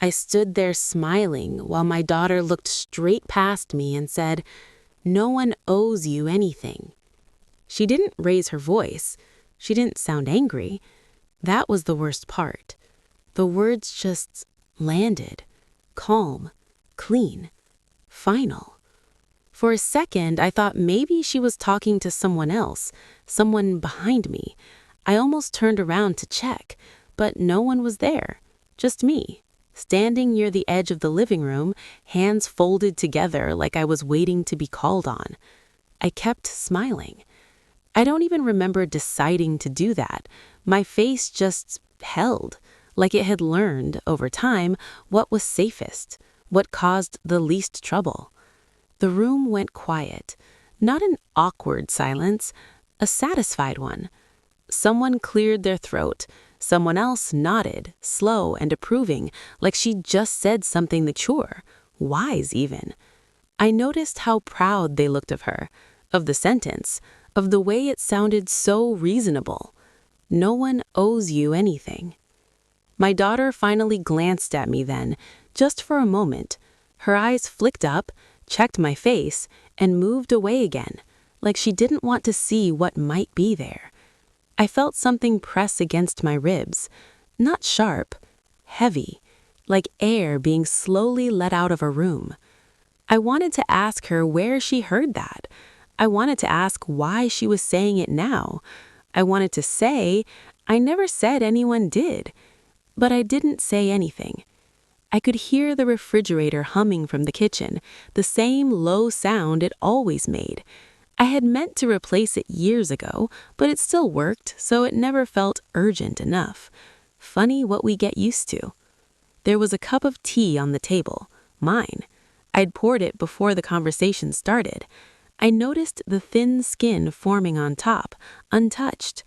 I stood there smiling while my daughter looked straight past me and said, "No one owes you anything." She didn't raise her voice. She didn't sound angry. That was the worst part. The words just landed. Calm, clean, final. For a second, I thought maybe she was talking to someone else, someone behind me. I almost turned around to check, but no one was there. Just me, standing near the edge of the living room, hands folded together like I was waiting to be called on. I kept smiling. I don't even remember deciding to do that. My face just held, like it had learned, over time, what was safest, what caused the least trouble. The room went quiet. Not an awkward silence, a satisfied one. Someone cleared their throat. Someone else nodded, slow and approving, like she'd just said something mature, wise even. I noticed how proud they looked of her, of the sentence, of the way it sounded so reasonable. No one owes you anything. My daughter finally glanced at me then, just for a moment. Her eyes flicked up, checked my face, and moved away again, like she didn't want to see what might be there. I felt something press against my ribs, not sharp, heavy, like air being slowly let out of a room. I wanted to ask her where she heard that. I wanted to ask why she was saying it now. I wanted to say, I never said anyone did. But I didn't say anything. I could hear the refrigerator humming from the kitchen, the same low sound it always made. I had meant to replace it years ago, but it still worked, so it never felt urgent enough. Funny what we get used to. There was a cup of tea on the table, mine. I'd poured it before the conversation started. I noticed the thin skin forming on top, untouched.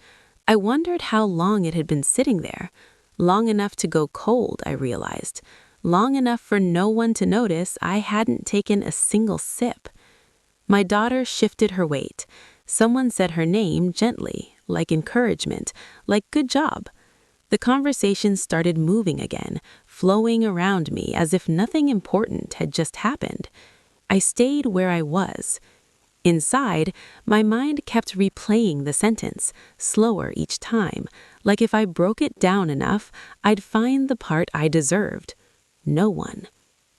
I wondered how long it had been sitting there. Long enough to go cold, I realized. Long enough for no one to notice I hadn't taken a single sip. My daughter shifted her weight. Someone said her name gently, like encouragement, like good job. The conversation started moving again, flowing around me as if nothing important had just happened. I stayed where I was. Inside, my mind kept replaying the sentence, slower each time, like if I broke it down enough, I'd find the part I deserved. No one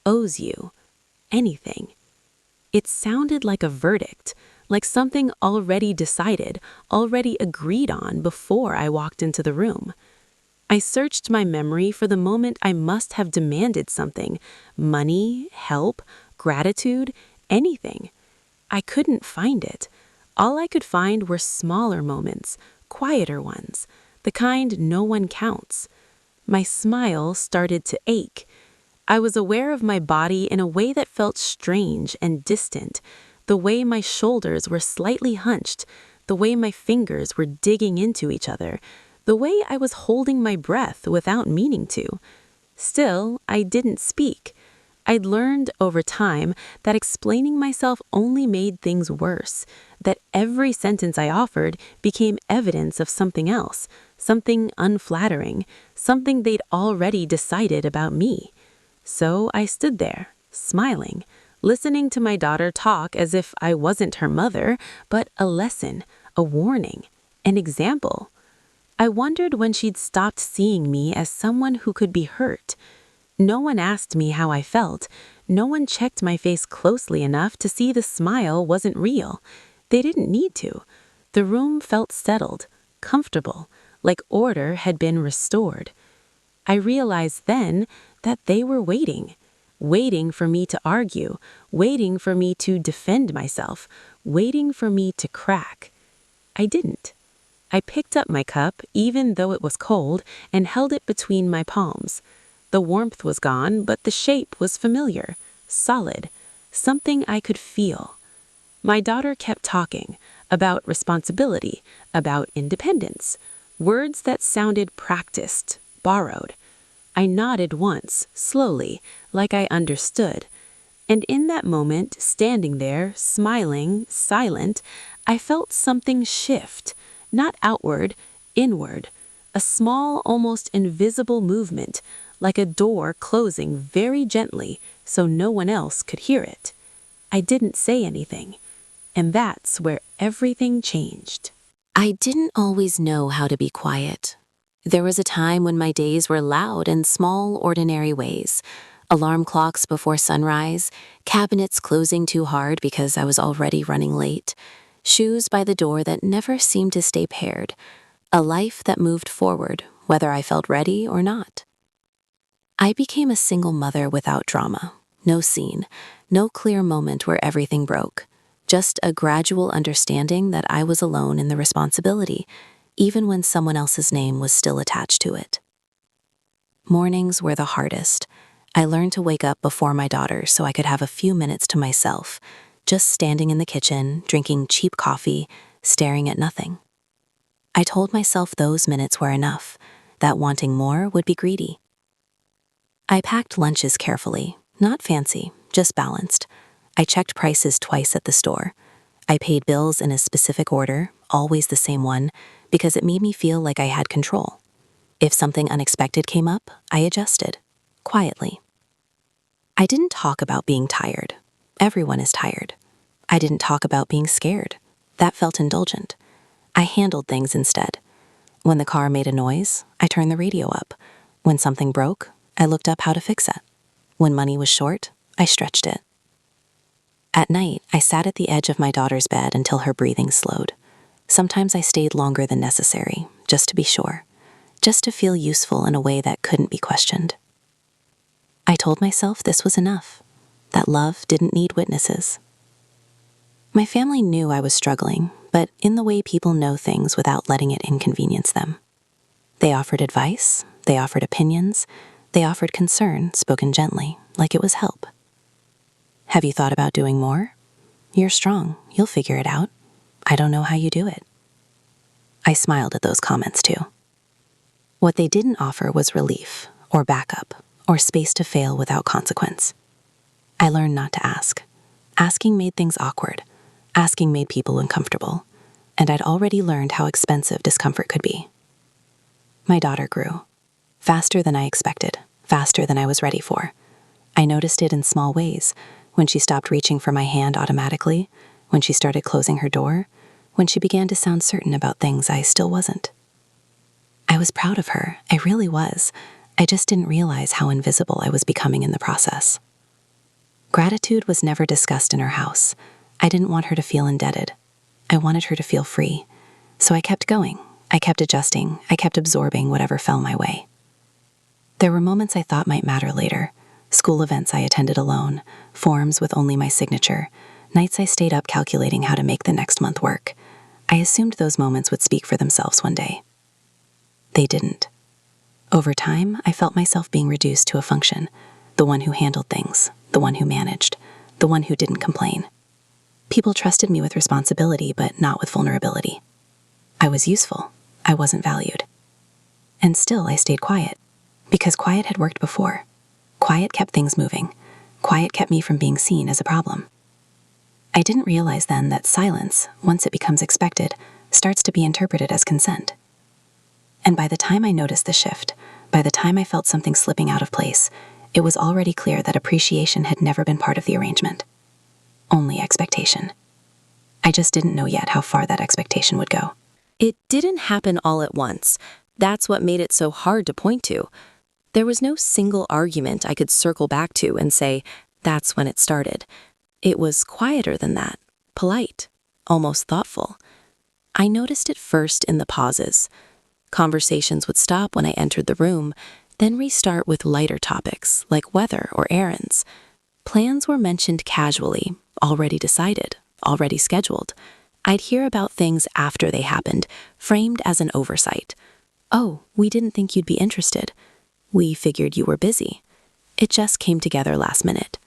owes you anything. It sounded like a verdict, like something already decided, already agreed on before I walked into the room. I searched my memory for the moment I must have demanded something, money, help, gratitude, anything. I couldn't find it. All I could find were smaller moments, quieter ones, the kind no one counts. My smile started to ache. I was aware of my body in a way that felt strange and distant, the way my shoulders were slightly hunched, the way my fingers were digging into each other, the way I was holding my breath without meaning to. Still, I didn't speak. I'd learned over time that explaining myself only made things worse, that every sentence I offered became evidence of something else, something unflattering, something they'd already decided about me. So I stood there, smiling, listening to my daughter talk as if I wasn't her mother, but a lesson, a warning, an example. I wondered when she'd stopped seeing me as someone who could be hurt. No one asked me how I felt. No one checked my face closely enough to see the smile wasn't real. They didn't need to. The room felt settled, comfortable, like order had been restored. I realized then that they were waiting for me to argue, waiting for me to defend myself, waiting for me to crack. I didn't. I picked up my cup, even though it was cold, and held it between my palms. The warmth was gone, but the shape was familiar, solid, something I could feel. My daughter kept talking about responsibility, about independence, words that sounded practiced, borrowed. I nodded once, slowly, like I understood. And in that moment, standing there, smiling, silent, I felt something shift, not outward, inward, a small, almost invisible movement, like a door closing very gently so no one else could hear it. I didn't say anything, and that's where everything changed. I didn't always know how to be quiet. There was a time when my days were loud in small, ordinary ways. Alarm clocks before sunrise, cabinets closing too hard because I was already running late, shoes by the door that never seemed to stay paired, a life that moved forward, whether I felt ready or not. I became a single mother without drama, no scene, no clear moment where everything broke, just a gradual understanding that I was alone in the responsibility, even when someone else's name was still attached to it. Mornings were the hardest. I learned to wake up before my daughter so I could have a few minutes to myself, just standing in the kitchen, drinking cheap coffee, staring at nothing. I told myself those minutes were enough, that wanting more would be greedy. I packed lunches carefully, not fancy, just balanced. I checked prices twice at the store. I paid bills in a specific order, always the same one, because it made me feel like I had control. If something unexpected came up, I adjusted, quietly. I didn't talk about being tired. Everyone is tired. I didn't talk about being scared. That felt indulgent. I handled things instead. When the car made a noise, I turned the radio up. When something broke, I looked up how to fix it. When money was short, I stretched it. At night, I sat at the edge of my daughter's bed until her breathing slowed. Sometimes I stayed longer than necessary, just to be sure, just to feel useful in a way that couldn't be questioned. I told myself this was enough, that love didn't need witnesses. My family knew I was struggling, but in the way people know things without letting it inconvenience them. They offered advice, they offered opinions, they offered concern spoken gently, like it was help. Have you thought about doing more? You're strong, you'll figure it out. I don't know how you do it. I smiled at those comments too. What they didn't offer was relief, or backup, or space to fail without consequence. I learned not to ask. Asking made things awkward. Asking made people uncomfortable. And I'd already learned how expensive discomfort could be. My daughter grew. Faster than I expected. Faster than I was ready for. I noticed it in small ways. When she stopped reaching for my hand automatically. When she started closing her door. When she began to sound certain about things I still wasn't. I was proud of her. I really was. I just didn't realize how invisible I was becoming in the process. Gratitude was never discussed in our house. I didn't want her to feel indebted. I wanted her to feel free. So I kept going. I kept adjusting. I kept absorbing whatever fell my way. There were moments I thought might matter later. School events I attended alone. Forms with only my signature. Nights I stayed up calculating how to make the next month work. I assumed those moments would speak for themselves one day. They didn't. Over time, I felt myself being reduced to a function. The one who handled things. The one who managed. The one who didn't complain. People trusted me with responsibility, but not with vulnerability. I was useful. I wasn't valued. And still, I stayed quiet. Because quiet had worked before. Quiet kept things moving. Quiet kept me from being seen as a problem. I didn't realize then that silence, once it becomes expected, starts to be interpreted as consent. And by the time I noticed the shift, by the time I felt something slipping out of place, it was already clear that appreciation had never been part of the arrangement. Only expectation. I just didn't know yet how far that expectation would go. It didn't happen all at once. That's what made it so hard to point to. There was no single argument I could circle back to and say, that's when it started. It was quieter than that, polite, almost thoughtful. I noticed it first in the pauses. Conversations would stop when I entered the room, then restart with lighter topics like weather or errands. Plans were mentioned casually, already decided, already scheduled. I'd hear about things after they happened, framed as an oversight. Oh, we didn't think you'd be interested. We figured you were busy. It just came together last minute.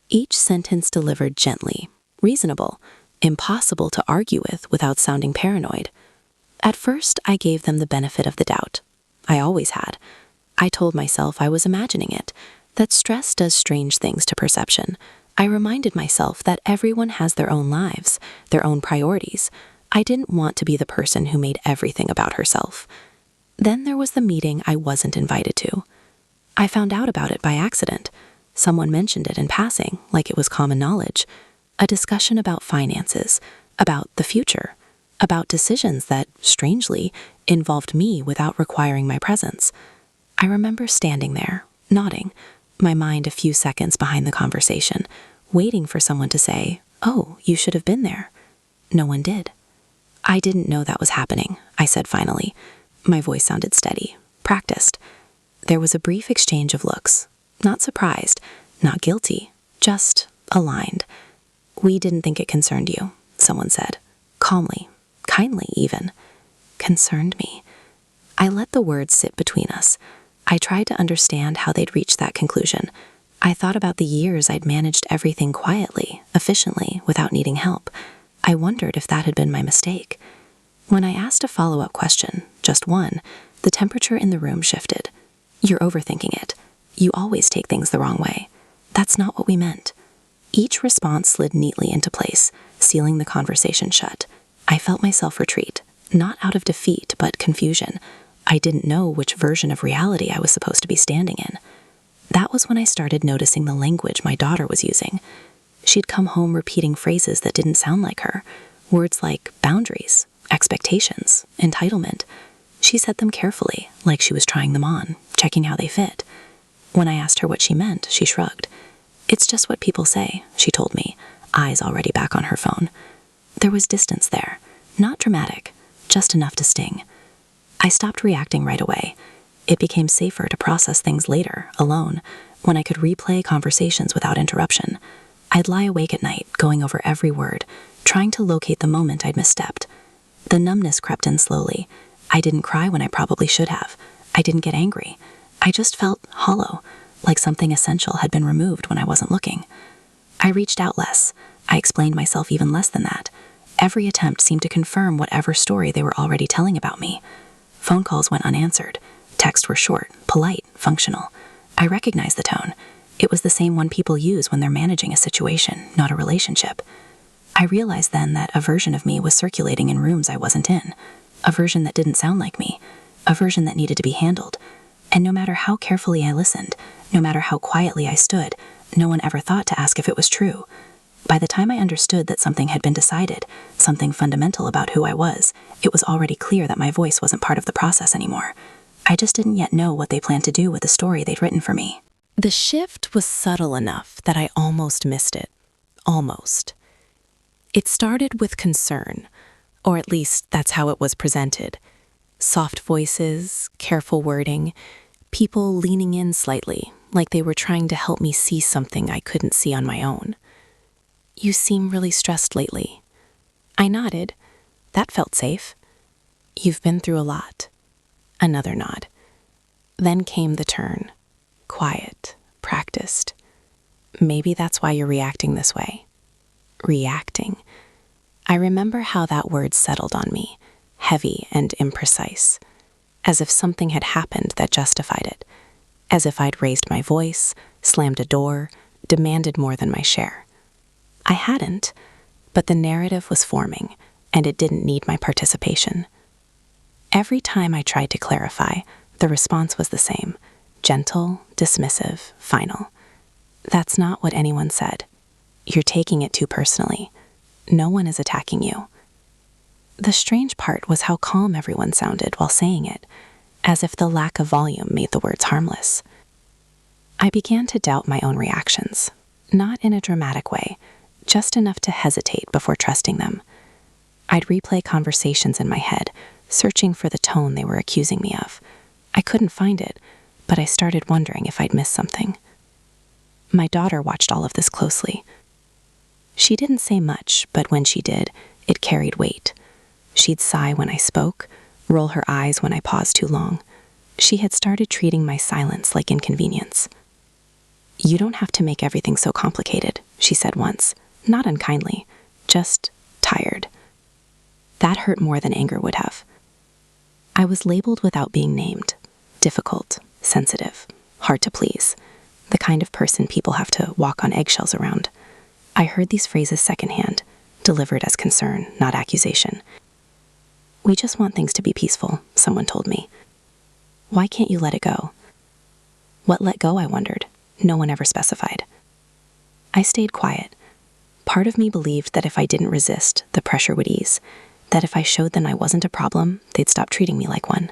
Each sentence delivered gently, reasonable, impossible to argue with without sounding paranoid. At first, I gave them the benefit of the doubt. I always had. I told myself I was imagining it, that stress does strange things to perception. I reminded myself that everyone has their own lives, their own priorities. I didn't want to be the person who made everything about herself. Then there was the meeting I wasn't invited to. I found out about it by accident. Someone mentioned it in passing, like it was common knowledge. A discussion about finances, about the future, about decisions that, strangely, involved me without requiring my presence. I remember standing there, nodding, my mind a few seconds behind the conversation, waiting for someone to say, "Oh, you should have been there." No one did. "I didn't know that was happening," I said finally. My voice sounded steady, practiced. There was a brief exchange of looks. Not surprised, not guilty, just aligned. "We didn't think it concerned you," someone said, calmly, kindly even. Concerned me. I let the words sit between us. I tried to understand how they'd reached that conclusion. I thought about the years I'd managed everything quietly, efficiently, without needing help. I wondered if that had been my mistake. When I asked a follow-up question, just one, the temperature in the room shifted. "You're overthinking it. You always take things the wrong way. That's not what we meant." Each response slid neatly into place, sealing the conversation shut. I felt myself retreat, not out of defeat, but confusion. I didn't know which version of reality I was supposed to be standing in. That was when I started noticing the language my daughter was using. She'd come home repeating phrases that didn't sound like her, words like boundaries, expectations, entitlement. She said them carefully, like she was trying them on, checking how they fit. When I asked her what she meant, she shrugged. "It's just what people say," she told me, eyes already back on her phone. There was distance there, not dramatic, just enough to sting. I stopped reacting right away. It became safer to process things later, alone, when I could replay conversations without interruption. I'd lie awake at night, going over every word, trying to locate the moment I'd misstepped. The numbness crept in slowly. I didn't cry when I probably should have. I didn't get angry. I just felt hollow, like something essential had been removed when I wasn't looking. I reached out less. I explained myself even less than that. Every attempt seemed to confirm whatever story they were already telling about me. Phone calls went unanswered. Texts were short, polite, functional. I recognized the tone. It was the same one people use when they're managing a situation, not a relationship. I realized then that a version of me was circulating in rooms I wasn't in. A version that didn't sound like me. A version that needed to be handled. And no matter how carefully I listened, no matter how quietly I stood, no one ever thought to ask if it was true. By the time I understood that something had been decided, something fundamental about who I was, it was already clear that my voice wasn't part of the process anymore. I just didn't yet know what they planned to do with the story they'd written for me. The shift was subtle enough that I almost missed it. Almost. It started with concern, or at least that's how it was presented. Soft voices, careful wording, people leaning in slightly, like they were trying to help me see something I couldn't see on my own. "You seem really stressed lately." I nodded. That felt safe. "You've been through a lot." Another nod. Then came the turn. Quiet, practiced. "Maybe that's why you're reacting this way." Reacting. I remember how that word settled on me, heavy and imprecise, as if something had happened that justified it, as if I'd raised my voice, slammed a door, demanded more than my share. I hadn't, but the narrative was forming, and it didn't need my participation. Every time I tried to clarify, the response was the same: gentle, dismissive, final. "That's not what anyone said. You're taking it too personally. No one is attacking you." The strange part was how calm everyone sounded while saying it, as if the lack of volume made the words harmless. I began to doubt my own reactions, not in a dramatic way, just enough to hesitate before trusting them. I'd replay conversations in my head, searching for the tone they were accusing me of. I couldn't find it, but I started wondering if I'd missed something. My daughter watched all of this closely. She didn't say much, but when she did, it carried weight. She'd sigh when I spoke, roll her eyes when I paused too long. She had started treating my silence like inconvenience. "You don't have to make everything so complicated," she said once, not unkindly, just tired. That hurt more than anger would have. I was labeled without being named. Difficult, sensitive, hard to please. The kind of person people have to walk on eggshells around. I heard these phrases secondhand, delivered as concern, not accusation. "We just want things to be peaceful," someone told me. "Why can't you let it go?" What let go, I wondered. No one ever specified. I stayed quiet. Part of me believed that if I didn't resist, the pressure would ease, that if I showed them I wasn't a problem, they'd stop treating me like one.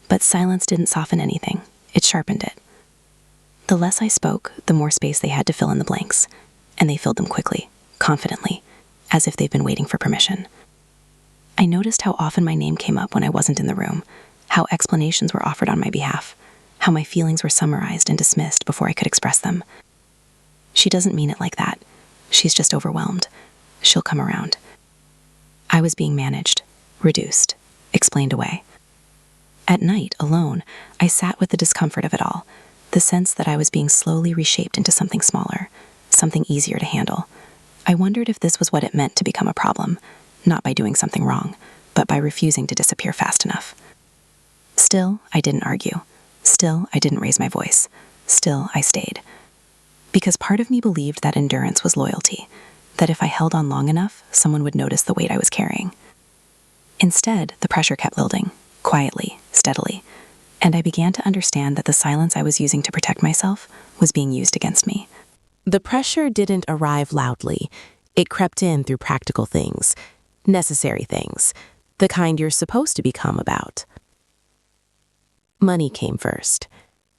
But silence didn't soften anything. It sharpened it. The less I spoke, the more space they had to fill in the blanks, and they filled them quickly, confidently, as if they'd been waiting for permission. I noticed how often my name came up when I wasn't in the room, how explanations were offered on my behalf, how my feelings were summarized and dismissed before I could express them. She doesn't mean it like that. She's just overwhelmed. She'll come around. I was being managed, reduced, explained away. At night, alone, I sat with the discomfort of it all, the sense that I was being slowly reshaped into something smaller, something easier to handle. I wondered if this was what it meant to become a problem, not by doing something wrong, but by refusing to disappear fast enough. Still, I didn't argue. Still, I didn't raise my voice. Still, I stayed. Because part of me believed that endurance was loyalty, that if I held on long enough, someone would notice the weight I was carrying. Instead, the pressure kept building, quietly, steadily, and I began to understand that the silence I was using to protect myself was being used against me. The pressure didn't arrive loudly. It crept in through practical things, necessary things, the kind you're supposed to become about. Money came first.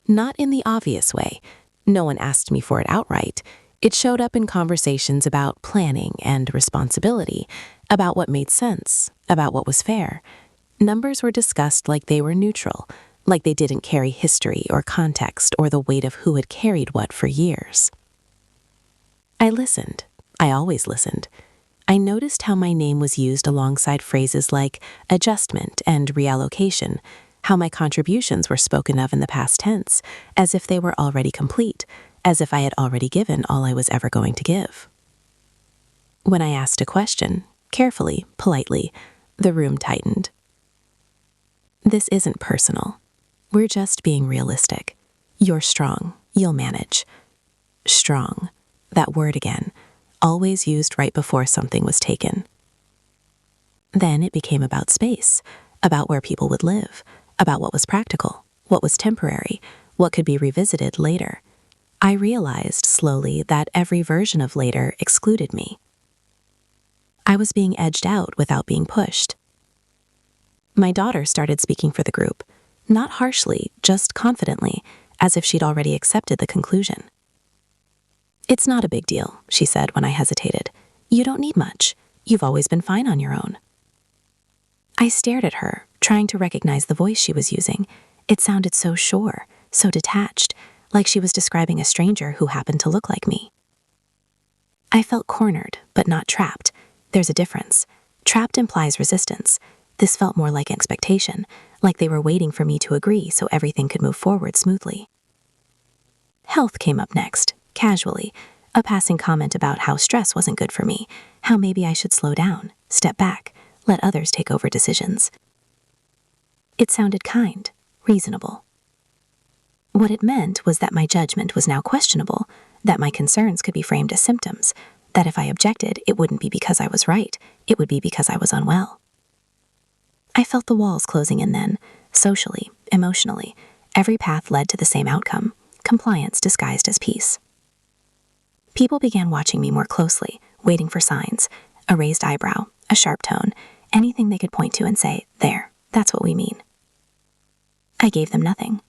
Not in the obvious way. No one asked me for it outright. It showed up in conversations about planning and responsibility, about what made sense, about what was fair. Numbers were discussed like they were neutral, like they didn't carry history or context or the weight of who had carried what for years. I listened. I always listened. I noticed how my name was used alongside phrases like adjustment and reallocation, how my contributions were spoken of in the past tense, as if they were already complete, as if I had already given all I was ever going to give. When I asked a question, carefully, politely, the room tightened. This isn't personal. We're just being realistic. You're strong. You'll manage. Strong. That word again, always used right before something was taken. Then it became about space, about where people would live, about what was practical, what was temporary, what could be revisited later. I realized slowly that every version of later excluded me. I was being edged out without being pushed. My daughter started speaking for the group, not harshly, just confidently, as if she'd already accepted the conclusion. It's not a big deal, she said when I hesitated. You don't need much. You've always been fine on your own. I stared at her, trying to recognize the voice she was using. It sounded so sure, so detached, like she was describing a stranger who happened to look like me. I felt cornered, but not trapped. There's a difference. Trapped implies resistance. This felt more like expectation, like they were waiting for me to agree so everything could move forward smoothly. Health came up next, casually, a passing comment about how stress wasn't good for me, how maybe I should slow down, step back, let others take over decisions. It sounded kind, reasonable. What it meant was that my judgment was now questionable, that my concerns could be framed as symptoms, that if I objected, it wouldn't be because I was right, it would be because I was unwell. I felt the walls closing in then, socially, emotionally. Every path led to the same outcome, compliance disguised as peace. People began watching me more closely, waiting for signs, a raised eyebrow, a sharp tone, anything they could point to and say, there, that's what we mean. I gave them nothing.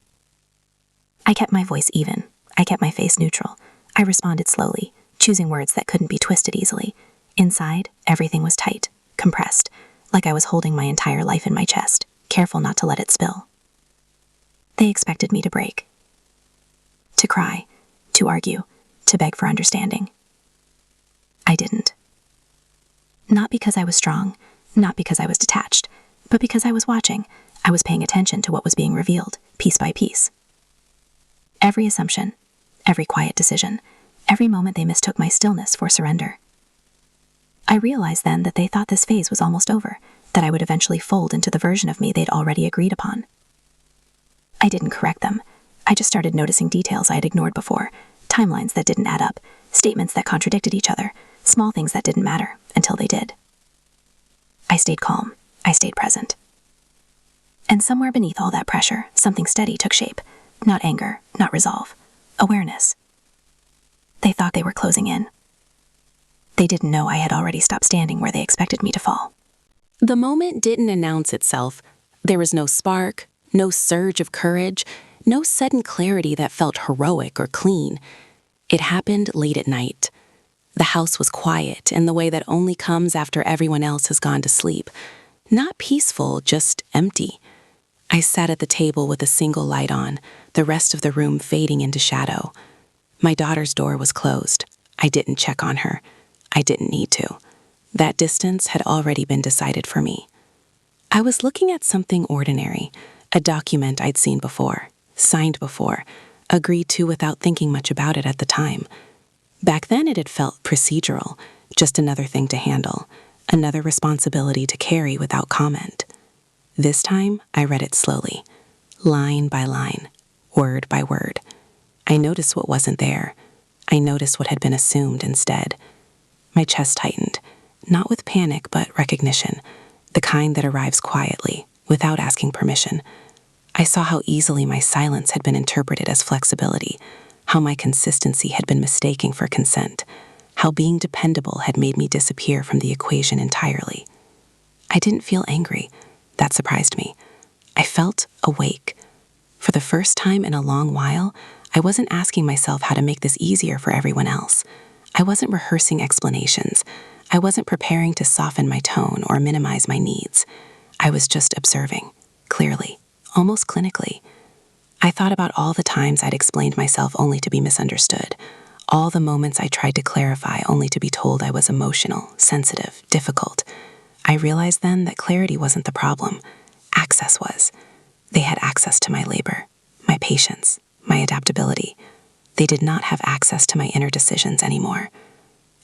I kept my voice even. I kept my face neutral. I responded slowly, choosing words that couldn't be twisted easily. Inside, everything was tight, compressed, like I was holding my entire life in my chest, careful not to let it spill. They expected me to break, to cry, to argue, to beg for understanding. I didn't. Not because I was strong, not because I was detached, but because I was watching. I was paying attention to what was being revealed, piece by piece. Every assumption, every quiet decision, every moment they mistook my stillness for surrender. I realized then that they thought this phase was almost over, that I would eventually fold into the version of me they'd already agreed upon. I didn't correct them. I just started noticing details I had ignored before, timelines that didn't add up, statements that contradicted each other, small things that didn't matter, until they did. I stayed calm. I stayed present. And somewhere beneath all that pressure, something steady took shape, Not anger, not resolve. Awareness. They thought they were closing in. They didn't know I had already stopped standing where they expected me to fall. The moment didn't announce itself. There was no spark, no surge of courage, no sudden clarity that felt heroic or clean. It happened late at night. The house was quiet in the way that only comes after everyone else has gone to sleep. Not peaceful, just empty. I sat at the table with a single light on, the rest of the room fading into shadow. My daughter's door was closed. I didn't check on her. I didn't need to. That distance had already been decided for me. I was looking at something ordinary, a document I'd seen before, signed before, agreed to without thinking much about it at the time. Back then it had felt procedural, just another thing to handle, another responsibility to carry without comment. This time I read it slowly, line by line, word by word. I noticed what wasn't there. I noticed what had been assumed instead. My chest tightened, not with panic but recognition, the kind that arrives quietly, without asking permission. I saw how easily my silence had been interpreted as flexibility, how my consistency had been mistaken for consent, how being dependable had made me disappear from the equation entirely. I didn't feel angry. That surprised me. I felt awake. For the first time in a long while, I wasn't asking myself how to make this easier for everyone else. I wasn't rehearsing explanations. I wasn't preparing to soften my tone or minimize my needs. I was just observing, clearly, almost clinically. I thought about all the times I'd explained myself only to be misunderstood, all the moments I tried to clarify only to be told I was emotional, sensitive, difficult. I realized then that clarity wasn't the problem. Access was. They had access to my labor, my patience, my adaptability. They did not have access to my inner decisions anymore.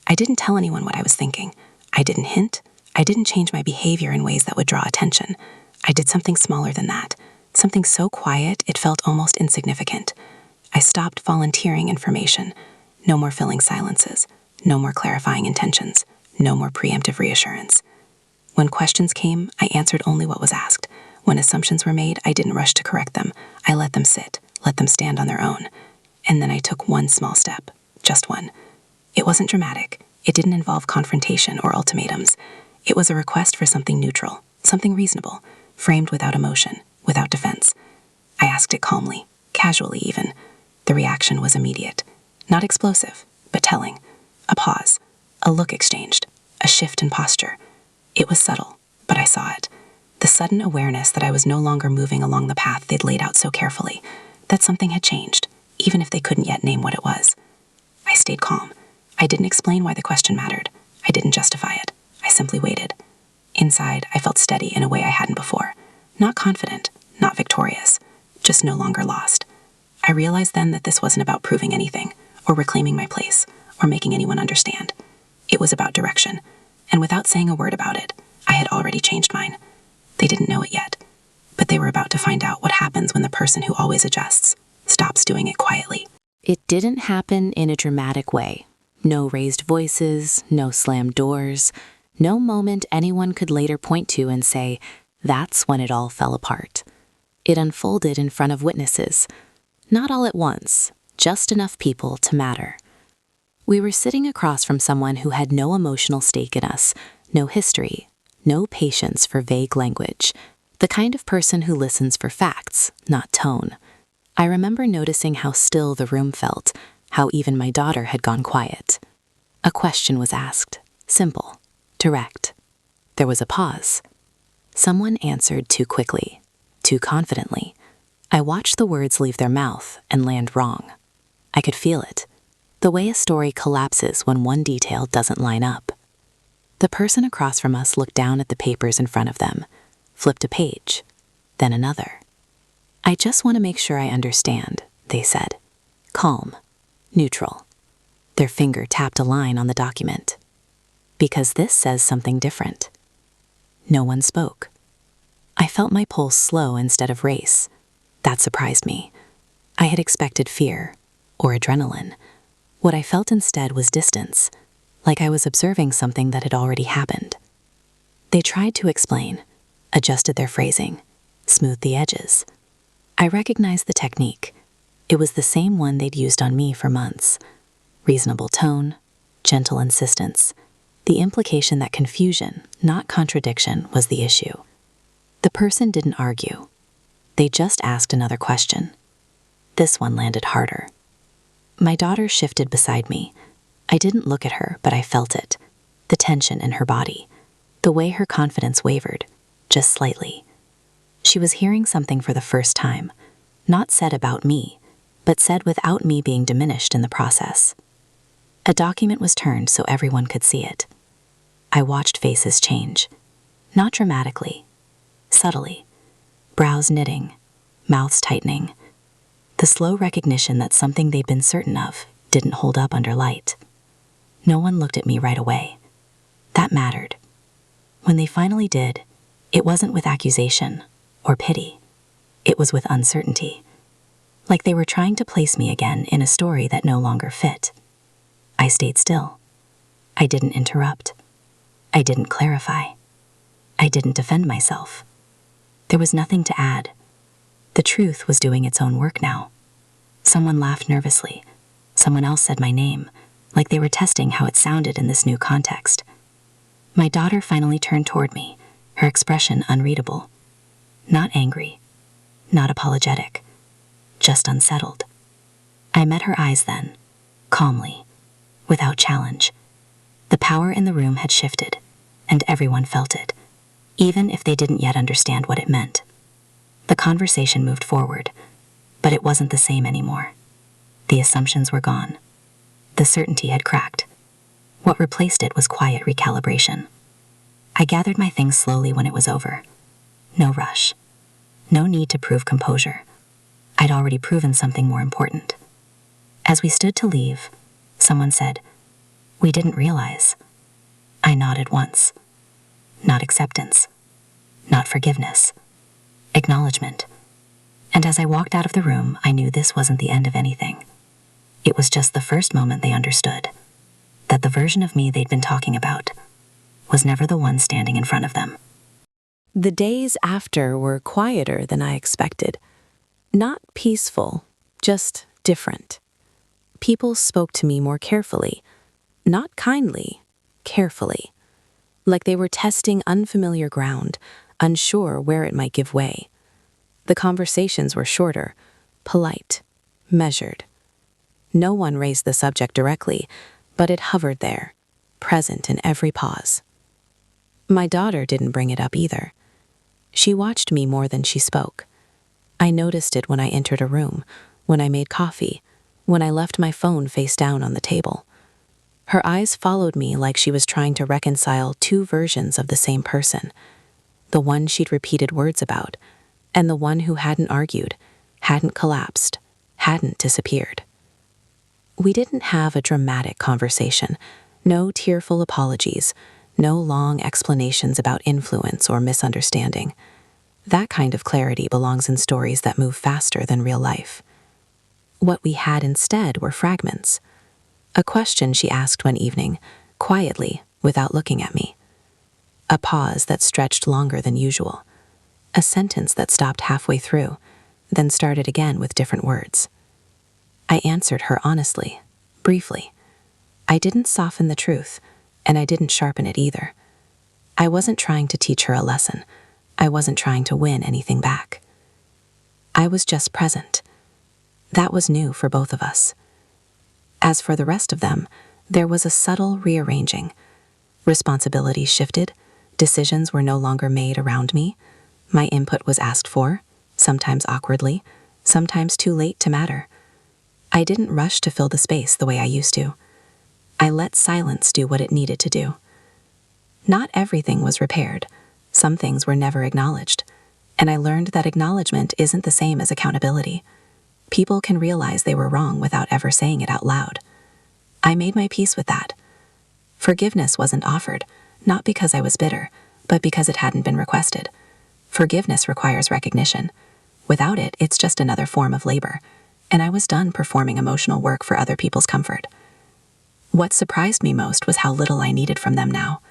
I didn't tell anyone what I was thinking. I didn't hint. I didn't change my behavior in ways that would draw attention. I did something smaller than that, something so quiet it felt almost insignificant. I stopped volunteering information. No more filling silences. No more clarifying intentions. No more preemptive reassurance. When questions came, I answered only what was asked. When assumptions were made, I didn't rush to correct them. I let them sit, let them stand on their own. And then I took one small step, just one. It wasn't dramatic. It didn't involve confrontation or ultimatums. It was a request for something neutral, something reasonable, framed without emotion, without defense. I asked it calmly, casually even. The reaction was immediate. Not explosive, but telling. A pause, a look exchanged, a shift in posture. It was subtle, but I saw it. The sudden awareness that I was no longer moving along the path they'd laid out so carefully, that something had changed, even if they couldn't yet name what it was. I stayed calm. I didn't explain why the question mattered. I didn't justify it. I simply waited. Inside, I felt steady in a way I hadn't before. Not confident, not victorious, just no longer lost. I realized then that this wasn't about proving anything, or reclaiming my place, or making anyone understand. It was about direction, and without saying a word about it, I had already changed mine. They didn't know it yet, but they were about to find out what happens when the person who always adjusts stops doing it quietly. It didn't happen in a dramatic way. No raised voices, no slammed doors, no moment anyone could later point to and say, that's when it all fell apart. It unfolded in front of witnesses. Not all at once, just enough people to matter. We were sitting across from someone who had no emotional stake in us, no history, no patience for vague language, the kind of person who listens for facts, not tone. I remember noticing how still the room felt, how even my daughter had gone quiet. A question was asked, simple, direct. There was a pause. Someone answered too quickly, too confidently. I watched the words leave their mouth and land wrong. I could feel it, the way a story collapses when one detail doesn't line up. The person across from us looked down at the papers in front of them, flipped a page, then another. I just want to make sure I understand, they said. Calm, neutral. Their finger tapped a line on the document. Because this says something different. No one spoke. I felt my pulse slow instead of race. That surprised me. I had expected fear, or adrenaline. What I felt instead was distance, like I was observing something that had already happened. They tried to explain, adjusted their phrasing, smoothed the edges. I recognized the technique, It was the same one they'd used on me for months. Reasonable tone, gentle insistence, the implication that confusion, not contradiction, was the issue. The person didn't argue. They just asked another question. This one landed harder. My daughter shifted beside me. I didn't look at her, but I felt it. The tension in her body. The way her confidence wavered, just slightly. She was hearing something for the first time. Not said about me, but said without me being diminished in the process. A document was turned so everyone could see it. I watched faces change. Not dramatically. Subtly. Brows knitting. Mouths tightening. The slow recognition that something they'd been certain of didn't hold up under light. No one looked at me right away. That mattered. When they finally did, it wasn't with accusation or pity. It was with uncertainty. Like they were trying to place me again in a story that no longer fit. I stayed still. I didn't interrupt. I didn't clarify. I didn't defend myself. There was nothing to add. The truth was doing its own work now. Someone laughed nervously. Someone else said my name, like they were testing how it sounded in this new context. My daughter finally turned toward me, her expression unreadable. Not angry. Not apologetic. Just unsettled. I met her eyes then, calmly, without challenge. The power in the room had shifted, and everyone felt it, even if they didn't yet understand what it meant. The conversation moved forward, but it wasn't the same anymore. The assumptions were gone. The certainty had cracked. What replaced it was quiet recalibration. I gathered my things slowly when it was over. No rush. No need to prove composure. I'd already proven something more important. As we stood to leave, someone said, "We didn't realize." I nodded once. Not acceptance. Not forgiveness. Acknowledgement. And as I walked out of the room, I knew this wasn't the end of anything. It was just the first moment they understood that the version of me they'd been talking about was never the one standing in front of them. The days after were quieter than I expected. Not peaceful, just different. People spoke to me more carefully. Not kindly, carefully. Like they were testing unfamiliar ground, unsure where it might give way. The conversations were shorter, polite, measured. No one raised the subject directly, but it hovered there, present in every pause. My daughter didn't bring it up either. She watched me more than she spoke. I noticed it when I entered a room, when I made coffee, when I left my phone face down on the table. Her eyes followed me like she was trying to reconcile two versions of the same person. The one she'd repeated words about, and the one who hadn't argued, hadn't collapsed, hadn't disappeared. We didn't have a dramatic conversation, no tearful apologies, no long explanations about influence or misunderstanding. That kind of clarity belongs in stories that move faster than real life. What we had instead were fragments. A question she asked one evening, quietly, without looking at me. A pause that stretched longer than usual. A sentence that stopped halfway through, then started again with different words. I answered her honestly, briefly. I didn't soften the truth, and I didn't sharpen it either. I wasn't trying to teach her a lesson. I wasn't trying to win anything back. I was just present. That was new for both of us. As for the rest of them, there was a subtle rearranging. Responsibilities shifted. Decisions were no longer made around me. My input was asked for, sometimes awkwardly, sometimes too late to matter. I didn't rush to fill the space the way I used to. I let silence do what it needed to do. Not everything was repaired. Some things were never acknowledged. And I learned that acknowledgement isn't the same as accountability. People can realize they were wrong without ever saying it out loud. I made my peace with that. Forgiveness wasn't offered, not because I was bitter, but because it hadn't been requested. Forgiveness requires recognition. Without it, it's just another form of labor. And I was done performing emotional work for other people's comfort. What surprised me most was how little I needed from them now.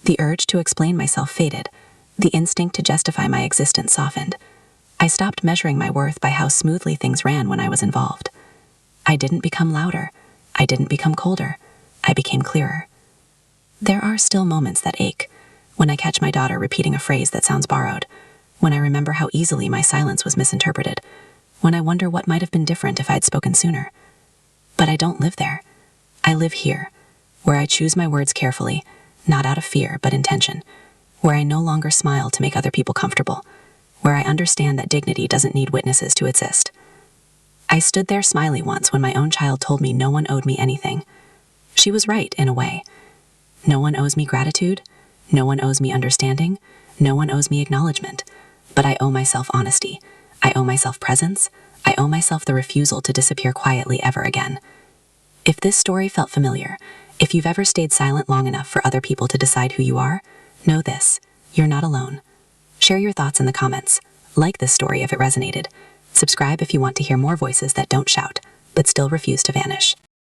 The urge to explain myself faded. The instinct to justify my existence softened. I stopped measuring my worth by how smoothly things ran when I was involved. I didn't become louder. I didn't become colder. I became clearer. There are still moments that ache, when I catch my daughter repeating a phrase that sounds borrowed, when I remember how easily my silence was misinterpreted, when I wonder what might have been different if I'd spoken sooner. But I don't live there. I live here, where I choose my words carefully, not out of fear, but intention, where I no longer smile to make other people comfortable, where I understand that dignity doesn't need witnesses to exist. I stood there smiley once when my own child told me no one owed me anything. She was right, in a way. No one owes me gratitude. No one owes me understanding. No one owes me acknowledgement. But I owe myself honesty. I owe myself presence. I owe myself the refusal to disappear quietly ever again. If this story felt familiar, if you've ever stayed silent long enough for other people to decide who you are, know this: you're not alone. Share your thoughts in the comments. Like this story if it resonated. Subscribe if you want to hear more voices that don't shout, but still refuse to vanish.